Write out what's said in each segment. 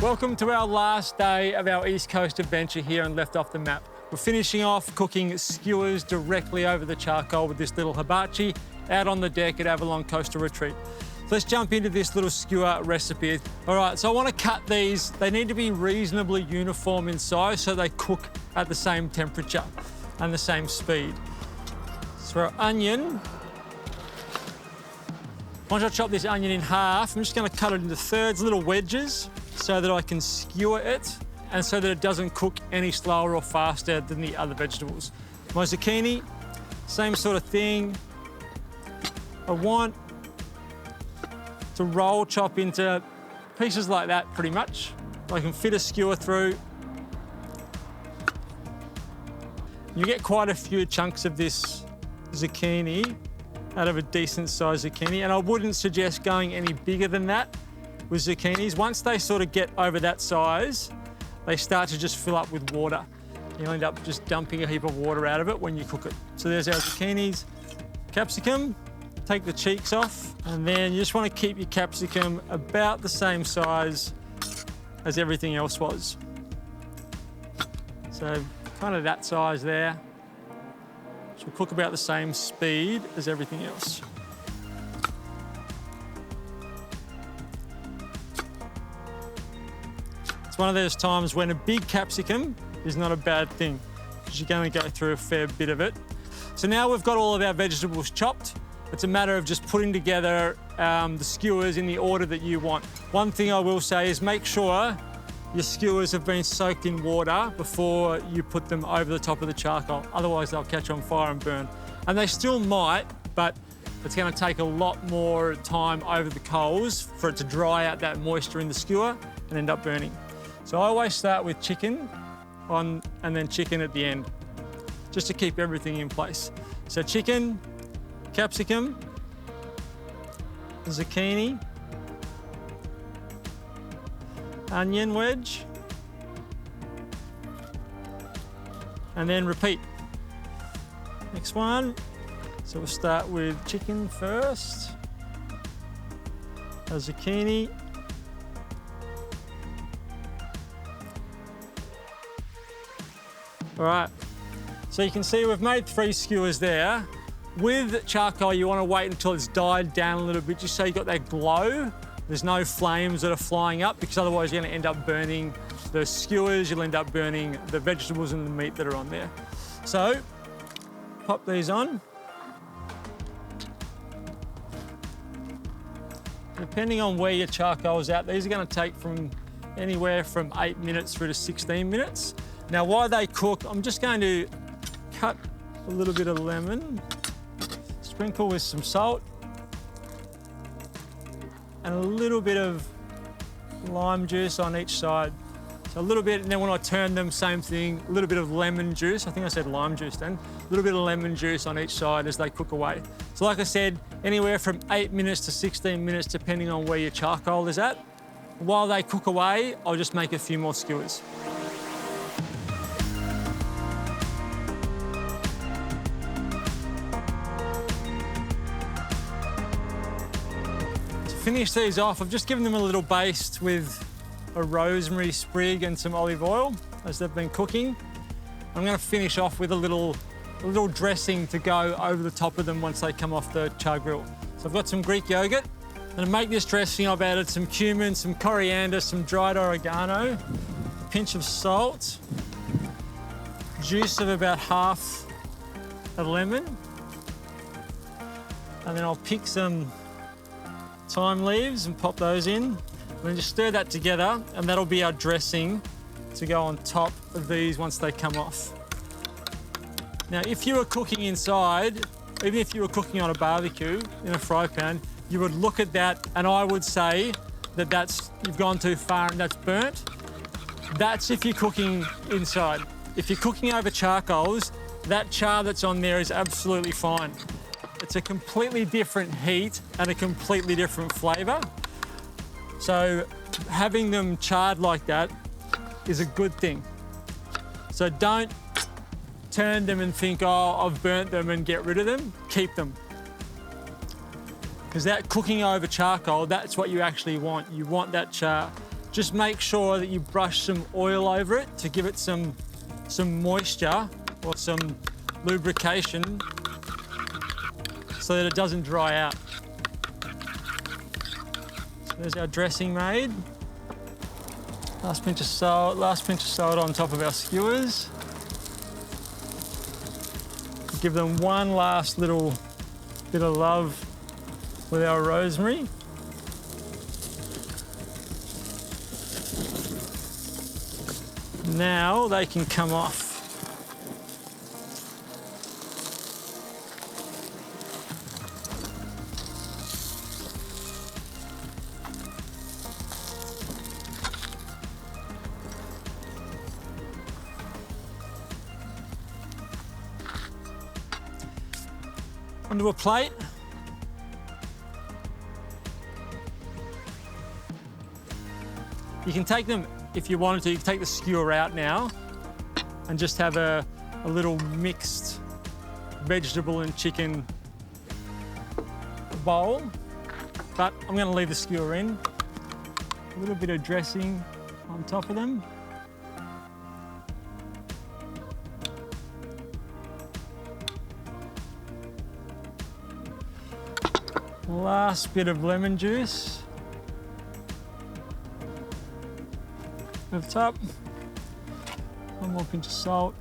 Welcome to our last day of our East Coast adventure here on Left Off the Map. We're finishing off cooking skewers directly over the charcoal with this little hibachi out on the deck at Avalon Coastal Retreat. So let's jump into this little skewer recipe. All right, so I want to cut these. They need to be reasonably uniform in size so they cook at the same temperature and the same speed. So for our onion, once I chop this onion in half, I'm just going to cut it into thirds, little wedges, so that I can skewer it and so that it doesn't cook any slower or faster than the other vegetables. My zucchini, same sort of thing. I want to roll chop into pieces like that pretty much. I can fit a skewer through. You get quite a few chunks of this zucchini out of a decent sized zucchini, and I wouldn't suggest going any bigger than that with zucchinis. Once they sort of get over that size, they start to just fill up with water. You'll end up just dumping a heap of water out of it when you cook it. So there's our zucchinis. Capsicum, take the cheeks off, and then you just want to keep your capsicum about the same size as everything else was. So kind of that size there. So we'll cook about the same speed as everything else. It's one of those times when a big capsicum is not a bad thing, because you're going to go through a fair bit of it. So now we've got all of our vegetables chopped. It's a matter of just putting together the skewers in the order that you want. One thing I will say is make sure your skewers have been soaked in water before you put them over the top of the charcoal. Otherwise, they'll catch on fire and burn. And they still might, but it's going to take a lot more time over the coals for it to dry out that moisture in the skewer and end up burning. So I always start with chicken and then chicken at the end, just to keep everything in place. So chicken, capsicum, zucchini, onion wedge, and then repeat. Next one. So we'll start with chicken first, a zucchini, all right. So you can see we've made 3 skewers there. With charcoal, you want to wait until it's died down a little bit, just so you got that glow. There's no flames that are flying up, because otherwise you're going to end up burning the skewers, you'll end up burning the vegetables and the meat that are on there. So, pop these on. Depending on where your charcoal is at, these are going to take from anywhere from 8 minutes through to 16 minutes. Now, while they cook, I'm just going to cut a little bit of lemon, sprinkle with some salt, and a little bit of lime juice on each side. So a little bit, and then when I turn them, same thing, a little bit of lemon juice. I think I said lime juice then. A little bit of lemon juice on each side as they cook away. So like I said, anywhere from 8 minutes to 16 minutes, depending on where your charcoal is at. While they cook away, I'll just make a few more skewers. Finish these off, I've just given them a little baste with a rosemary sprig and some olive oil as they've been cooking. I'm going to finish off with a little dressing to go over the top of them once they come off the char grill. So I've got some Greek yogurt, and to make this dressing I've added some cumin, some coriander, some dried oregano, a pinch of salt, juice of about half a lemon, and then I'll pick some thyme leaves and pop those in. And then just stir that together, and that'll be our dressing to go on top of these once they come off. Now, if you were cooking inside, even if you were cooking on a barbecue in a fry pan, you would look at that and I would say that you've gone too far and that's burnt. That's if you're cooking inside. If you're cooking over charcoals, that char that's on there is absolutely fine. It's a completely different heat and a completely different flavour. So having them charred like that is a good thing. So don't turn them and think, oh, I've burnt them and get rid of them. Keep them. Because that cooking over charcoal, that's what you actually want. You want that char Just make sure that you brush some oil over it to give it some moisture or some lubrication so that it doesn't dry out. So there's our dressing made. Last pinch of salt on top of our skewers. Give them one last little bit of love with our rosemary. Now they can come off. Onto a plate. You can take them, if you wanted to, you can take the skewer out now and just have a little mixed vegetable and chicken bowl. But I'm going to leave the skewer in. A little bit of dressing on top of them. Last bit of lemon juice. At the top. One more pinch of salt.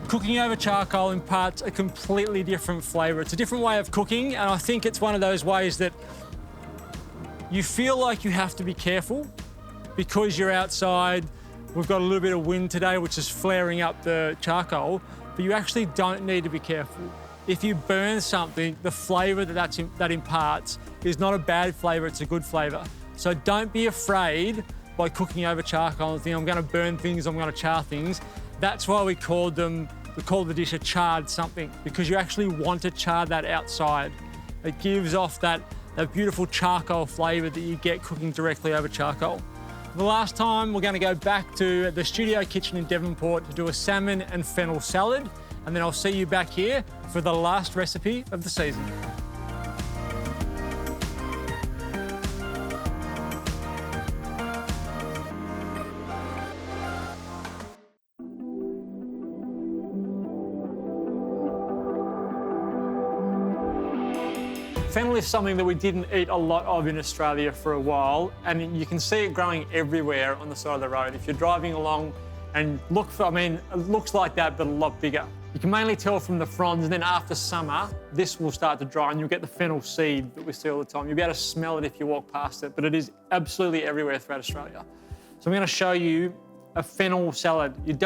Cooking over charcoal imparts a completely different flavour. It's a different way of cooking, and I think it's one of those ways that you feel like you have to be careful because you're outside. We've got a little bit of wind today, which is flaring up the charcoal, but you actually don't need to be careful. If you burn something, the flavour that imparts is not a bad flavour, it's a good flavour. So don't be afraid by cooking over charcoal and think, I'm going to burn things, I'm going to char things. That's why we called the dish a charred something, because you actually want to char that outside. It gives off that beautiful charcoal flavour that you get cooking directly over charcoal. The last time, we're going to go back to the studio kitchen in Devonport to do a salmon and fennel salad, and then I'll see you back here for the last recipe of the season. Fennel is something that we didn't eat a lot of in Australia for a while, and you can see it growing everywhere on the side of the road. If you're driving along and it looks like that, but a lot bigger. You can mainly tell from the fronds, and then after summer, this will start to dry and you'll get the fennel seed that we see all the time. You'll be able to smell it if you walk past it, but it is absolutely everywhere throughout Australia. So I'm going to show you a fennel salad. And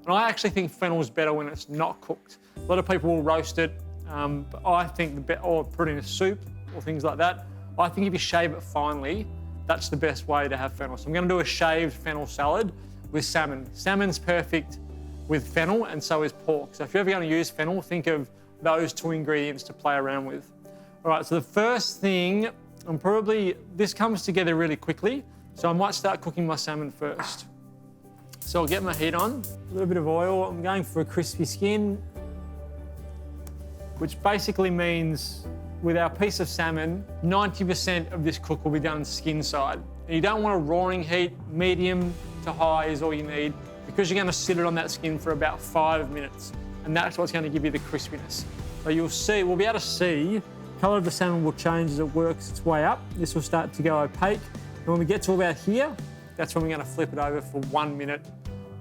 I actually think fennel is better when it's not cooked. A lot of people will roast it, but I think or put it in a soup or things like that. I think if you shave it finely, that's the best way to have fennel. So I'm going to do a shaved fennel salad with salmon. Salmon's perfect with fennel, and so is pork. So if you're ever going to use fennel, think of those two ingredients to play around with. All right, so the first thing, this comes together really quickly, so I might start cooking my salmon first. So I'll get my heat on, a little bit of oil. I'm going for a crispy skin, which basically means with our piece of salmon, 90% of this cook will be done skin side. And you don't want a roaring heat, medium to high is all you need, because you're going to sit it on that skin for about 5 minutes, and that's what's going to give you the crispiness. So you'll see, we'll be able to see, the colour of the salmon will change as it works its way up. This will start to go opaque, and when we get to about here, that's when we're going to flip it over for 1 minute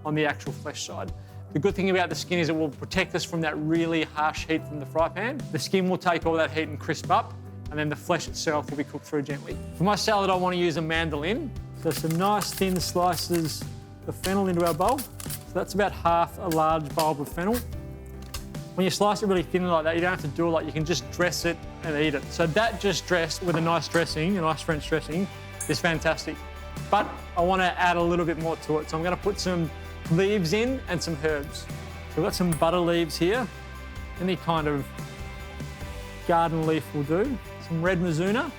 on the actual flesh side. The good thing about the skin is it will protect us from that really harsh heat from the fry pan. The skin will take all that heat and crisp up, and then the flesh itself will be cooked through gently. For my salad, I want to use a mandolin. So some nice thin slices of fennel into our bowl. So that's about half a large bulb of fennel. When you slice it really thin like that, you don't have to do a lot. You can just dress it and eat it. So that just dressed with a nice dressing, a nice French dressing, is fantastic. But I want to add a little bit more to it. So I'm going to put some leaves in and some herbs. So we've got some butter leaves here. Any kind of garden leaf will do. Some red mizuna,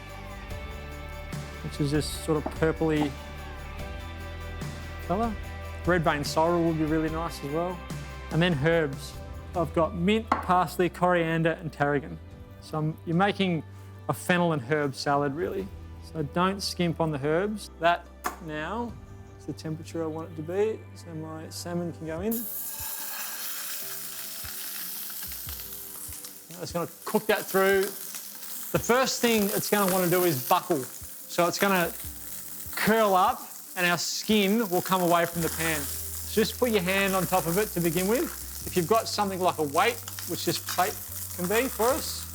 which is this sort of purpley colour. Red vein sorrel would be really nice as well. And then herbs. I've got mint, parsley, coriander and tarragon. So you're making a fennel and herb salad, really. So don't skimp on the herbs. That now is the temperature I want it to be, so my salmon can go in. I'm just going to cook that through. The first thing it's going to want to do is buckle. So it's going to curl up and our skin will come away from the pan. So just put your hand on top of it to begin with. If you've got something like a weight, which this plate can be for us,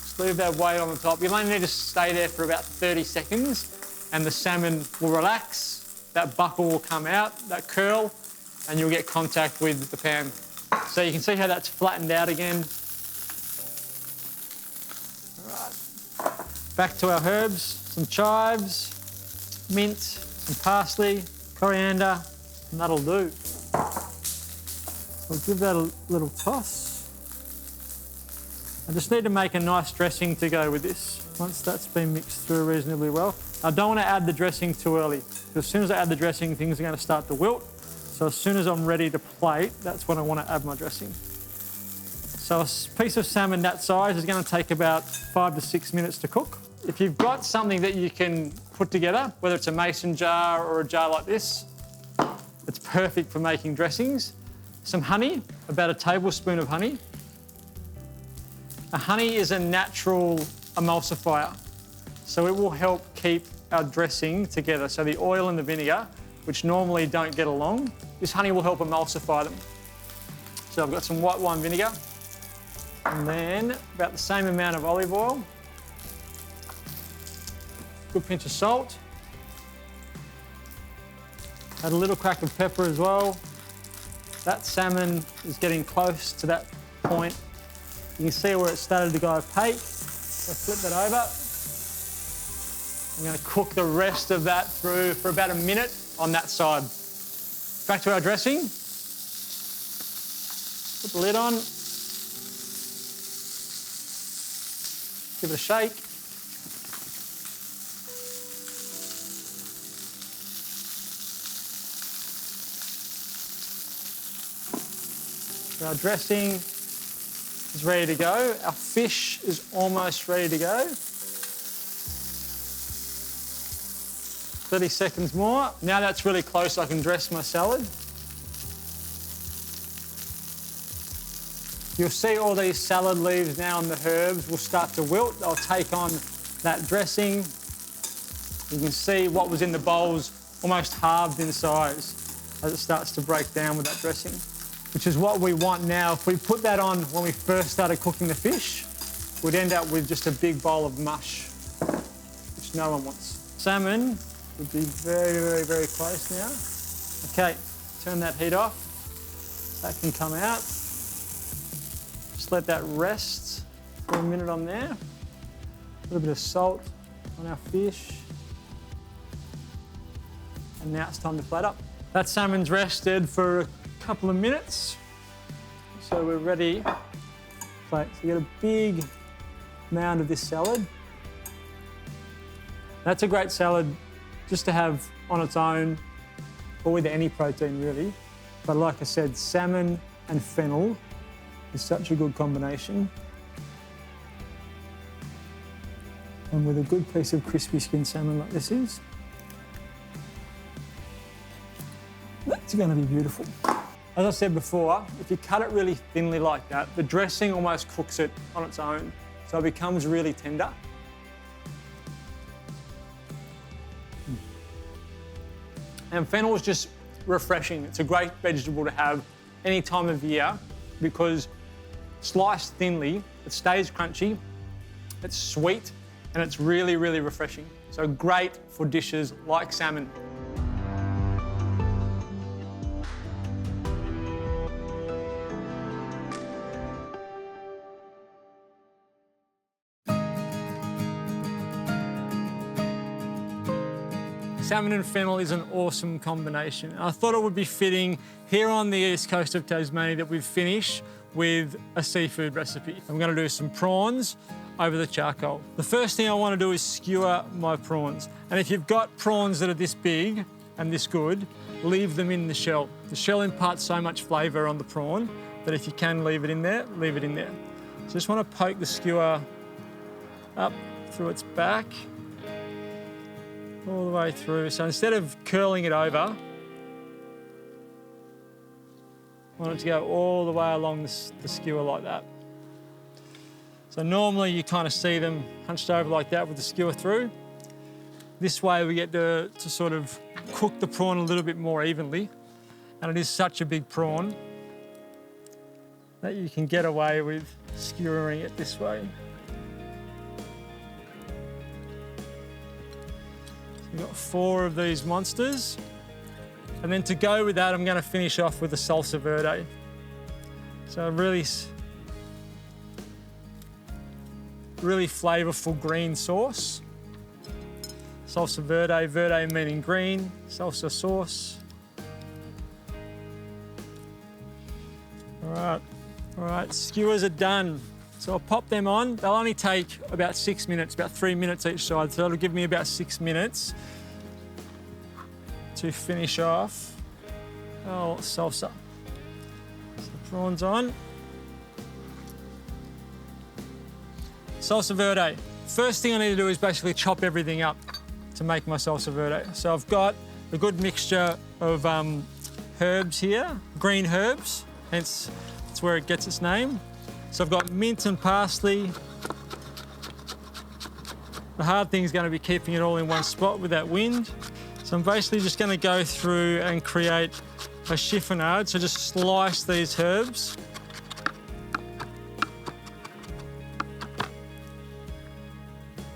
just leave that weight on the top. You'll only need to stay there for about 30 seconds and the salmon will relax, that buckle will come out, that curl, and you'll get contact with the pan. So you can see how that's flattened out again. All right. Back to our herbs, some chives, mint, some parsley, coriander, and that'll do. So give that a little toss. I just need to make a nice dressing to go with this. Once that's been mixed through reasonably well. I don't want to add the dressing too early, because as soon as I add the dressing, things are going to start to wilt. So as soon as I'm ready to plate, that's when I want to add my dressing. So a piece of salmon that size is going to take about 5 to 6 minutes to cook. If you've got something that you can put together, whether it's a mason jar or a jar like this, it's perfect for making dressings. Some honey, about a tablespoon of honey. Honey is a natural emulsifier, so it will help keep our dressing together. So the oil and the vinegar, which normally don't get along, this honey will help emulsify them. So I've got some white wine vinegar, and then about the same amount of olive oil, good pinch of salt, add a little crack of pepper as well. That salmon is getting close to that point. You can see where it started to go opaque. So flip that over. I'm going to cook the rest of that through for about a minute on that side. Back to our dressing. Put the lid on. Give it a shake. Our dressing is ready to go. Our fish is almost ready to go. 30 seconds more. Now that's really close, I can dress my salad. You'll see all these salad leaves now and the herbs will start to wilt. They'll take on that dressing. You can see what was in the bowls almost halved in size as it starts to break down with that dressing, which is what we want now. If we put that on when we first started cooking the fish, we'd end up with just a big bowl of mush, which no one wants. Salmon would be very, very, very close now. Okay, turn that heat off. That can come out. Just let that rest for a minute on there. A little bit of salt on our fish. And now it's time to plate up. That salmon's rested for a couple of minutes. So we're ready to plate. So you get a big mound of this salad. That's a great salad just to have on its own, or with any protein really. But like I said, salmon and fennel is such a good combination. And with a good piece of crispy skinned salmon like this is, that's going to be beautiful. As I said before, if you cut it really thinly like that, the dressing almost cooks it on its own, so it becomes really tender. And fennel is just refreshing. It's a great vegetable to have any time of year because sliced thinly, it stays crunchy, it's sweet, and it's really, really refreshing. So great for dishes like salmon. Salmon and fennel is an awesome combination. I thought it would be fitting here on the east coast of Tasmania that we finish with a seafood recipe. I'm going to do some prawns over the charcoal. The first thing I want to do is skewer my prawns. And if you've got prawns that are this big and this good, leave them in the shell. The shell imparts so much flavour on the prawn that if you can leave it in there, leave it in there. Just want to poke the skewer up through its back, all the way through. So instead of curling it over, I want it to go all the way along the skewer like that. So normally you kind of see them hunched over like that with the skewer through. This way we get to sort of cook the prawn a little bit more evenly. And it is such a big prawn that you can get away with skewering it this way. So we've got 4 of these monsters. And then to go with that, I'm going to finish off with the salsa verde. So really flavourful green sauce. Salsa verde, verde meaning green, salsa sauce. All right, skewers are done. So I'll pop them on. They'll only take about 6 minutes, about 3 minutes each side. So it'll give me about 6 minutes to finish off our salsa. So the prawns on. Salsa verde. First thing I need to do is basically chop everything up to make my salsa verde. So I've got a good mixture of herbs here, green herbs, hence that's where it gets its name. So I've got mint and parsley. The hard thing is going to be keeping it all in one spot with that wind. So I'm basically just going to go through and create a chiffonade. So just slice these herbs.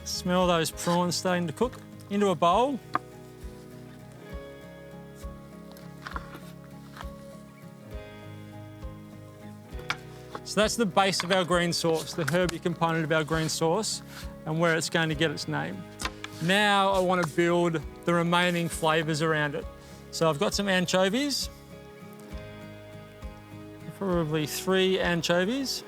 Smell those prawns starting to cook. Into a bowl. So that's the base of our green sauce, the herby component of our green sauce, and where it's going to get its name. Now I want to build the remaining flavours around it. So I've got some anchovies, probably 3 anchovies.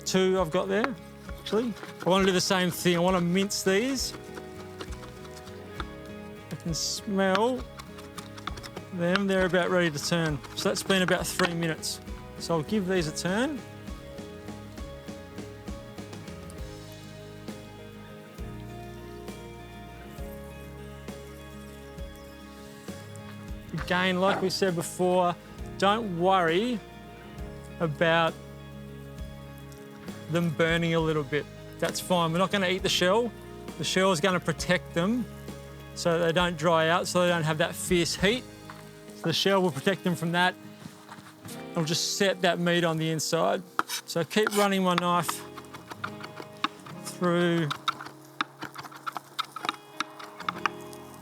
2 I've got there, actually. I want to do the same thing. I want to mince these. I can smell them. They're about ready to turn. So that's been about 3 minutes. So I'll give these a turn. Again, like we said before, don't worry about them burning a little bit. That's fine. We're not going to eat the shell. The shell is going to protect them so they don't dry out, so they don't have that fierce heat. So the shell will protect them from that. I'll just set that meat on the inside. So keep running my knife through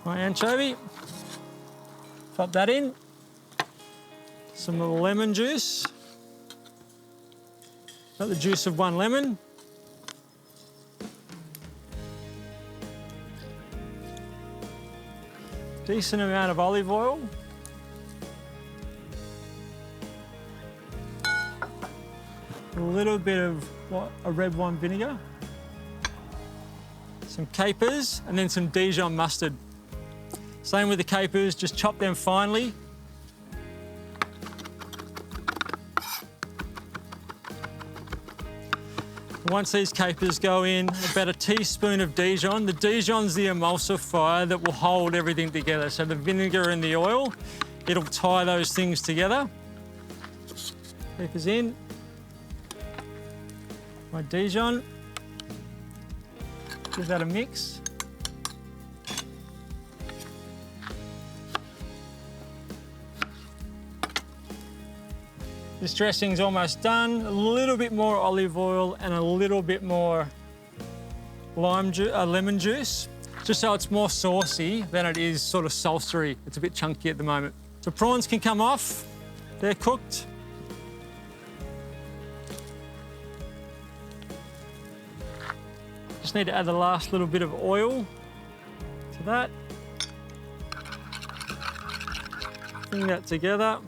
my anchovy. Pop that in. Some lemon juice. Got the juice of 1 lemon. Decent amount of olive oil. A little bit of a red wine vinegar. Some capers and then some Dijon mustard. Same with the capers, just chop them finely. Once these capers go in, about a teaspoon of Dijon. The Dijon's the emulsifier that will hold everything together. So the vinegar and the oil, it'll tie those things together. Capers in. My Dijon. Give that a mix. This dressing's almost done. A little bit more olive oil and a little bit more lemon juice, just so it's more saucy than it is sort of salsa-y. It's a bit chunky at the moment. So prawns can come off. They're cooked. Just need to add the last little bit of oil to that. Bring that together.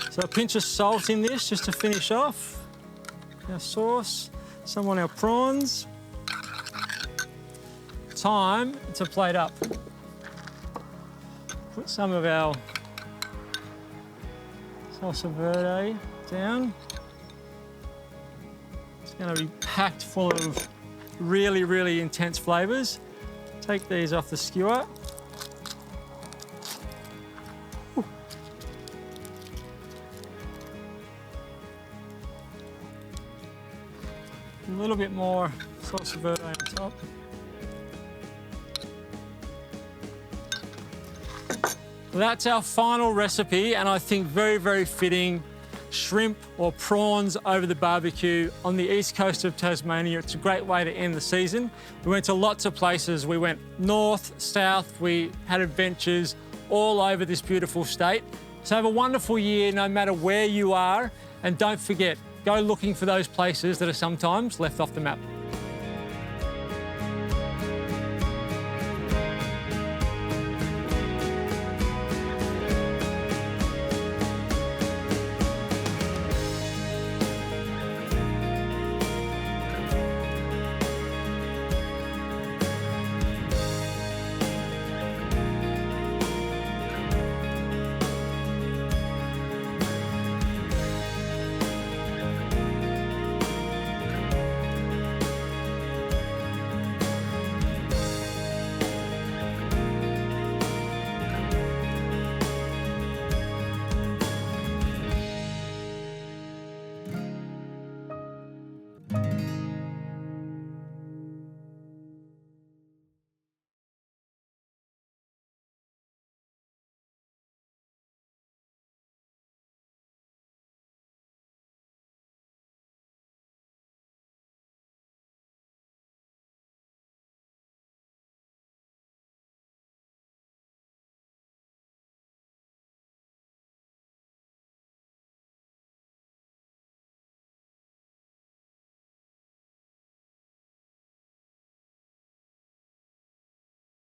So a pinch of salt in this just to finish off our sauce. Some on our prawns. Time to plate up. Put some of our salsa verde down. going to be packed full of really, really intense flavours. Take these off the skewer. A little bit more salsa verde on top. That's our final recipe, and I think very, very fitting. Shrimp or prawns over the barbecue on the east coast of Tasmania. It's a great way to end the season. We went to lots of places. We went north, south, we had adventures all over this beautiful state. So have a wonderful year no matter where you are, and don't forget, go looking for those places that are sometimes left off the map.